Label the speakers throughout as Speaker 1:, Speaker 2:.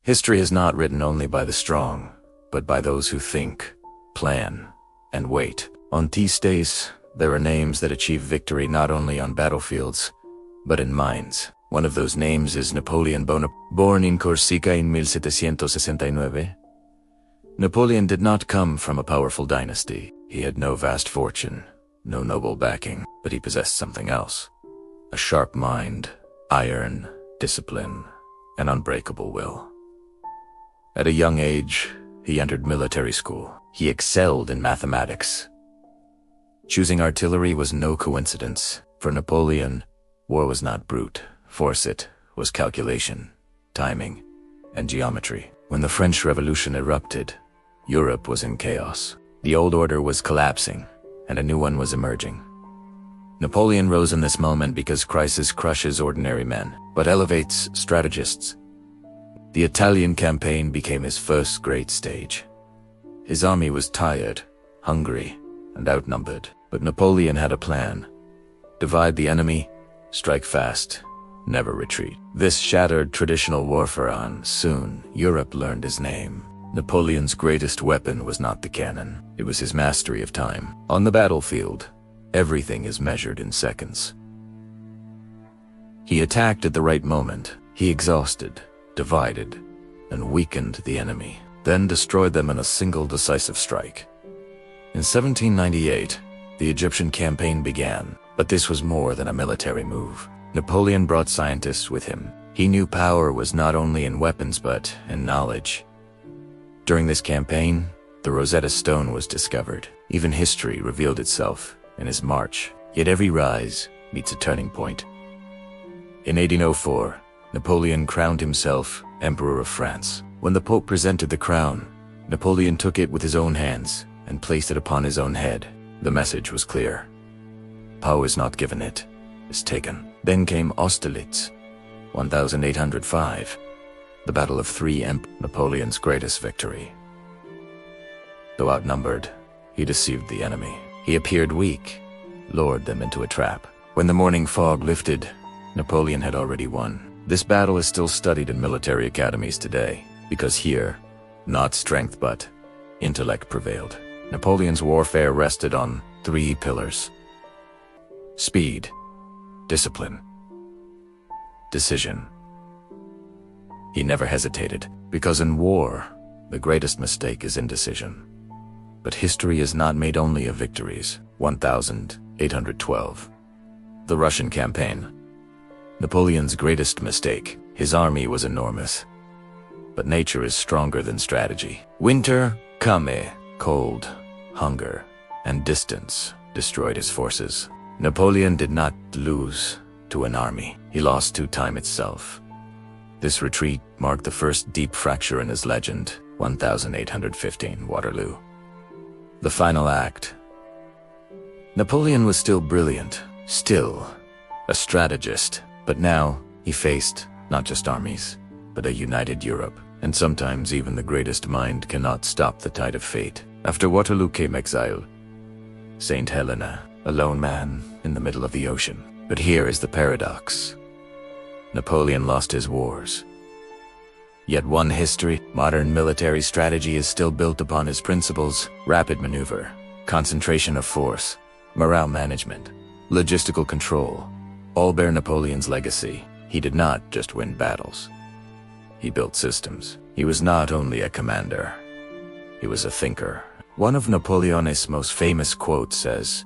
Speaker 1: History is not written only by the strong, but by those who think, plan, and wait. On these days, there are names that achieve victory not only on battlefields, but in minds. One of those names is Napoleon Bonaparte. Born in Corsica in 1769, Napoleon did not come from a powerful dynasty. He had no vast fortune, no noble backing, but he possessed something else. A sharp mind, iron, discipline, and unbreakable will. At a young age, he entered military school. He excelled in mathematics. Choosing artillery was no coincidence. For Napoleon, war was not brute force, it was calculation, timing, and geometry. When the French Revolution erupted, Europe was in chaos. The old order was collapsing, and a new one was emerging. Napoleon rose in this moment because crisis crushes ordinary men, but elevates strategists. The Italian campaign became his first great stage. His army was tired, hungry, and outnumbered, but Napoleon had a plan. Divide the enemy, strike fast, never retreat. This shattered traditional warfare, and soon Europe learned his name. Napoleon's greatest weapon was not the cannon, it was his mastery of time. On the battlefield, everything is measured in seconds. He attacked at the right moment. He exhausted, divided, and weakened the enemy, then destroyed them in a single decisive strike. In 1798, the Egyptian campaign began, but this was more than a military move. Napoleon brought scientists with him. He knew power was not only in weapons but in knowledge. During this campaign, the Rosetta Stone was discovered. Even history revealed itself in his march. Yet every rise meets a turning point. In 1804, Napoleon crowned himself Emperor of France. When the Pope presented the crown, Napoleon took it with his own hands and placed it upon his own head. The message was clear. Power is not given, it is taken. Then came Austerlitz, 1805, the Battle of Napoleon's greatest victory. Though outnumbered, he deceived the enemy. He appeared weak, lured them into a trap. When the morning fog lifted, Napoleon had already won. This battle is still studied in military academies today, because here, not strength but intellect prevailed. Napoleon's warfare rested on 3 pillars: speed, discipline, decision. He never hesitated, because in war, the greatest mistake is indecision. But history is not made only of victories. 1812. The Russian campaign. Napoleon's greatest mistake. His army was enormous. But nature is stronger than strategy. Winter, cold, hunger, and distance destroyed his forces. Napoleon did not lose to an army. He lost to time itself. This retreat marked the first deep fracture in his legend, 1815, Waterloo. The final act. Napoleon was still brilliant, still a strategist, but now he faced not just armies, but a united Europe. And sometimes even the greatest mind cannot stop the tide of fate. After Waterloo came exile, St. Helena, a lone man in the middle of the ocean. But here is the paradox. Napoleon lost his wars. Yet won history. Modern military strategy is still built upon his principles: rapid maneuver, concentration of force, morale management, logistical control. All bear Napoleon's legacy. He did not just win battles. He built systems. He was not only a commander, he was a thinker. One of Napoleon's most famous quotes says,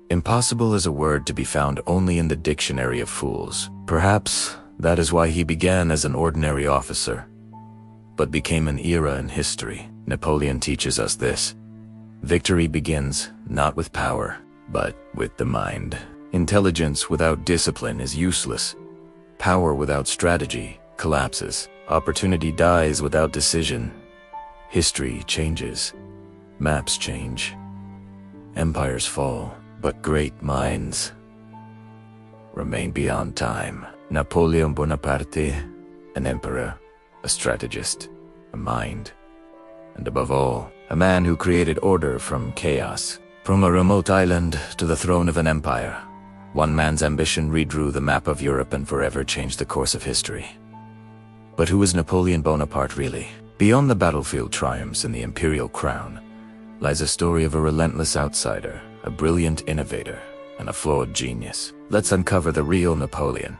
Speaker 1: "Impossible is a word to be found only in the dictionary of fools." Perhaps that is why he began as an ordinary officer, but became an era in history. Napoleon teaches us this. Victory begins not with power, but with the mind. Intelligence without discipline is useless. Power without strategy collapses. Opportunity dies without decision. History changes. Maps change. Empires fall, but great minds remain beyond time. Napoleon Bonaparte, an emperor, a strategist, a mind, and above all, a man who created order from chaos. From a remote island to the throne of an empire, one man's ambition redrew the map of Europe and forever changed the course of history. But who was Napoleon Bonaparte really? Beyond the battlefield triumphs and the imperial crown lies a story of a relentless outsider, a brilliant innovator, and a flawed genius. Let's uncover the real Napoleon,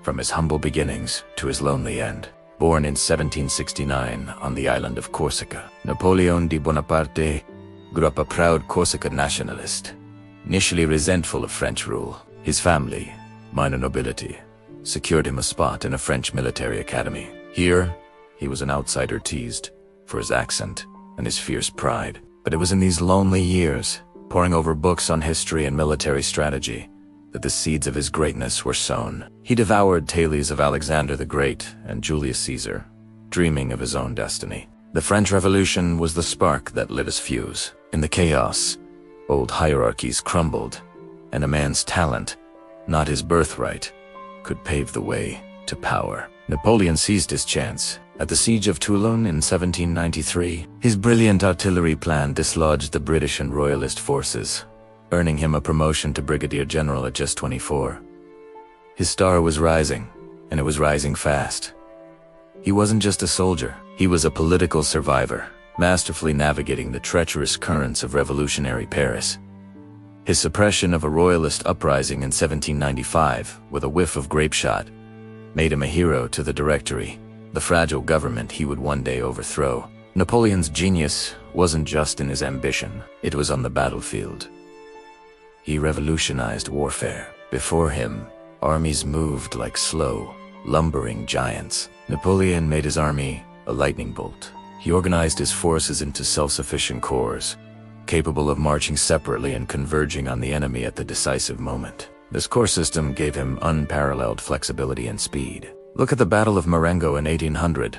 Speaker 1: from his humble beginnings to his lonely end. Born in 1769 on the island of Corsica, Napoleon Bonaparte grew up a proud Corsica nationalist, initially resentful of French rule. His family, minor nobility, secured him a spot in a French military academy. Here, he was an outsider teased for his accent and his fierce pride. But it was in these lonely years, poring over books on history and military strategy, that the seeds of his greatness were sown. He devoured tales of Alexander the Great and Julius Caesar, dreaming of his own destiny. The French Revolution was the spark that lit his fuse. In the chaos, old hierarchies crumbled, and a man's talent, not his birthright, could pave the way to power. Napoleon seized his chance. At the Siege of Toulon in 1793, his brilliant artillery plan dislodged the British and Royalist forces, earning him a promotion to brigadier general at just 24. His star was rising, and it was rising fast. He wasn't just a soldier, he was a political survivor, masterfully navigating the treacherous currents of revolutionary Paris. His suppression of a Royalist uprising in 1795, with a whiff of grapeshot, made him a hero to the Directory, the fragile government he would one day overthrow. Napoleon's genius wasn't just in his ambition, it was on the battlefield. He revolutionized warfare. Before him, armies moved like slow, lumbering giants. Napoleon made his army a lightning bolt. He organized his forces into self-sufficient corps, capable of marching separately and converging on the enemy at the decisive moment. This corps system gave him unparalleled flexibility and speed. Look at the Battle of Marengo in 1800.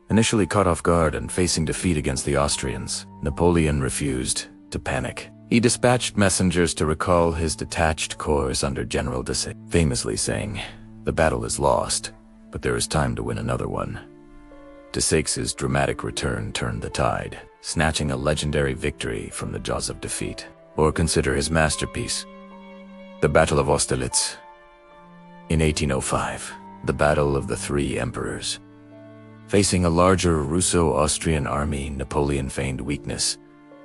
Speaker 1: Initially caught off guard and facing defeat against the Austrians, Napoleon refused to panic. He dispatched messengers to recall his detached corps under General Desaix, famously saying, "The battle is lost, but there is time to win another one." Desaix's dramatic return turned the tide, snatching a legendary victory from the jaws of defeat. Or consider his masterpiece, the Battle of Austerlitz in 1805. The Battle of the Three Emperors. Facing a larger Russo-Austrian army, Napoleon feigned weakness,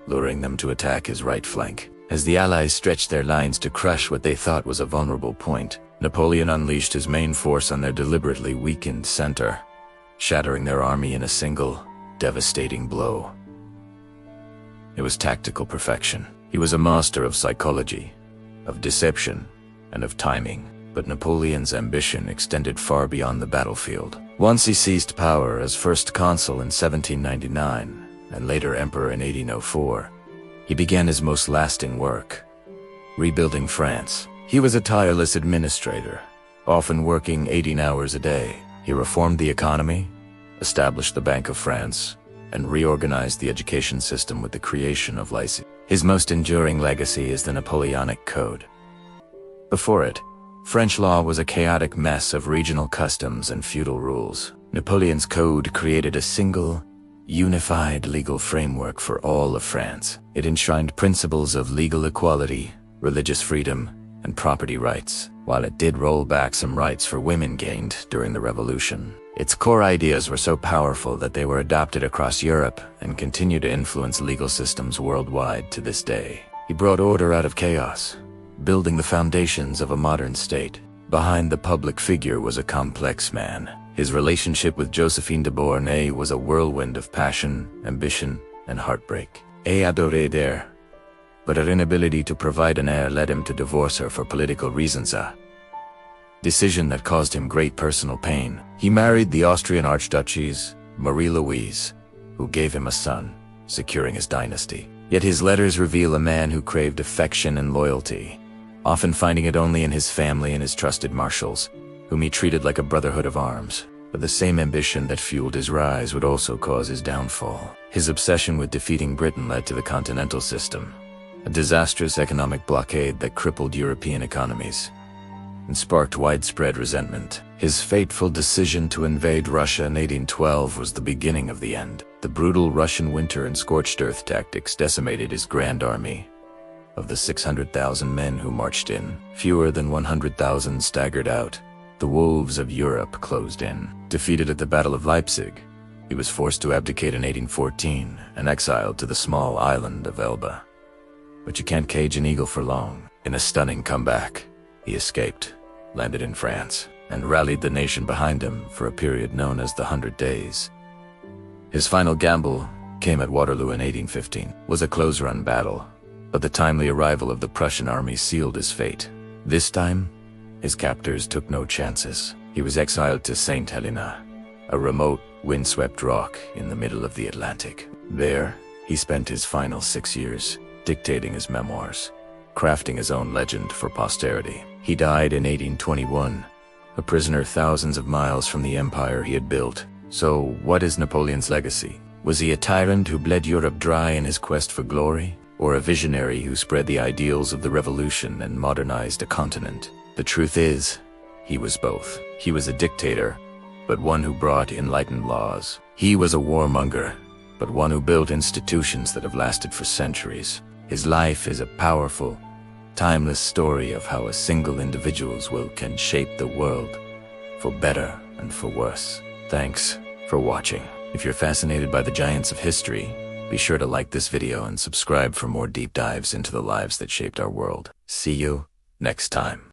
Speaker 1: luring them to attack his right flank. As the Allies stretched their lines to crush what they thought was a vulnerable point, Napoleon unleashed his main force on their deliberately weakened center, shattering their army in a single, devastating blow. It was tactical perfection. He was a master of psychology, of deception, and of timing. But Napoleon's ambition extended far beyond the battlefield. Once he seized power as first consul in 1799, and later emperor in 1804, he began his most lasting work, rebuilding France. He was a tireless administrator, often working 18 hours a day. He reformed the economy, established the Bank of France, and reorganized the education system with the creation of lycees. His most enduring legacy is the Napoleonic Code. Before it, French law was a chaotic mess of regional customs and feudal rules. Napoleon's code created a single, unified legal framework for all of France. It enshrined principles of legal equality, religious freedom, and property rights, while it did roll back some rights for women gained during the Revolution. Its core ideas were so powerful that they were adopted across Europe and continue to influence legal systems worldwide to this day. He brought order out of chaos, building the foundations of a modern state. Behind the public figure was a complex man. His relationship with Josephine de Beauharnais was a whirlwind of passion, ambition, and heartbreak. Elle adorait d'heir, but her inability to provide an heir led him to divorce her for political reasons, a decision that caused him great personal pain. He married the Austrian Archduchess, Marie-Louise, who gave him a son, securing his dynasty. Yet his letters reveal a man who craved affection and loyalty, often finding it only in his family and his trusted marshals, whom he treated like a brotherhood of arms. But the same ambition that fueled his rise would also cause his downfall. His obsession with defeating Britain led to the Continental System, a disastrous economic blockade that crippled European economies and sparked widespread resentment. His fateful decision to invade Russia in 1812 was the beginning of the end. The brutal Russian winter and scorched earth tactics decimated his grand army. Of the 600,000 men who marched in, fewer than 100,000 staggered out. The wolves of Europe closed in. Defeated at the Battle of Leipzig, he was forced to abdicate in 1814 and exiled to the small island of Elba. But you can't cage an eagle for long. In a stunning comeback, he escaped, landed in France, and rallied the nation behind him for a period known as the 100 Days. His final gamble came at Waterloo in 1815. Was a close-run battle, but the timely arrival of the Prussian army sealed his fate. This time, his captors took no chances. He was exiled to St. Helena, a remote, windswept rock in the middle of the Atlantic. There, he spent his final 6 years, dictating his memoirs, crafting his own legend for posterity. He died in 1821, a prisoner thousands of miles from the empire he had built. So, what is Napoleon's legacy? Was he a tyrant who bled Europe dry in his quest for glory? Or a visionary who spread the ideals of the revolution and modernized a continent? The truth is, he was both. He was a dictator, but one who brought enlightened laws. He was a warmonger, but one who built institutions that have lasted for centuries. His life is a powerful, timeless story of how a single individual's will can shape the world, for better and for worse. Thanks for watching. If you're fascinated by the giants of history, be sure to like this video and subscribe for more deep dives into the lives that shaped our world. See you next time.